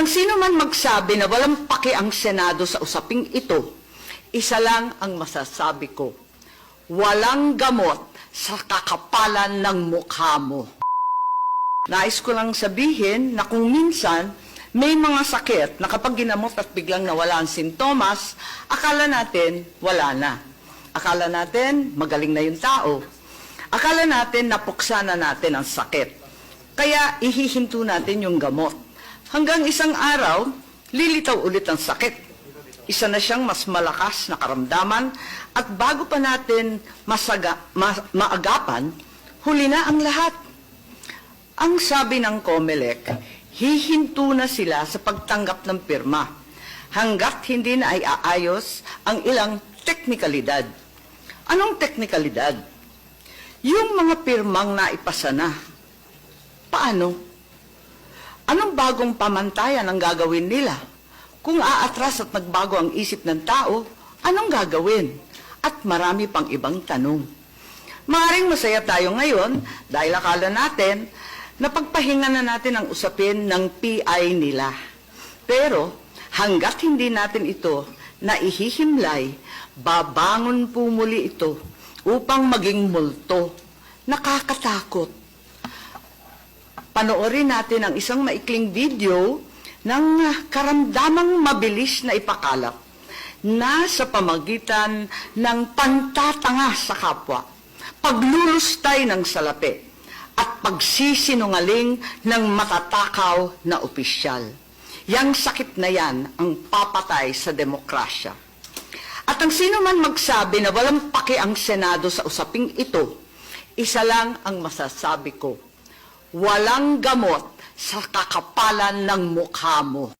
ang sino man magsabi na walang paki ang Senado sa usaping ito, isa lang ang masasabi ko, walang gamot sa kakapalan ng mukha mo. Nais ko lang sabihin na kung minsan may mga sakit na kapag ginamot at biglang nawala ang sintomas, akala natin wala na. Akala natin magaling na yung tao. Akala natin napuksa na natin ang sakit. Kaya ihihinto natin yung gamot. Hanggang isang araw, lilitaw ulit ang sakit. Isa na siyang mas malakas na karamdaman at bago pa natin maagapan, huli na ang lahat. Ang sabi ng COMELEC, hihinto na sila sa pagtanggap ng pirma hanggat hindi na ay aayos ang ilang teknikalidad. Anong teknikalidad? Yung mga pirmang naipasa na. Paano? Anong bagong pamantayan ang gagawin nila? Kung aatras at nagbago ang isip ng tao, anong gagawin? At marami pang ibang tanong. Maaaring masaya tayo ngayon dahil akala natin na pagpahinga na natin ang usapin ng PI nila. Pero hanggat hindi natin ito naihihimlay, babangon po muli ito upang maging multo. Nakakatakot. Panoorin natin ang isang maikling video ng karamdamang mabilis na ipakalat na sa pamagitan ng pantatanga sa kapwa, paglulustay ng salapi, at pagsisinungaling ng matatakaw na opisyal. Yang sakit na yan ang papatay sa demokrasya. At ang sino man magsabi na walang paki ang Senado sa usaping ito, isa lang ang masasabi ko, walang gamot sa kakapalan ng mukha mo.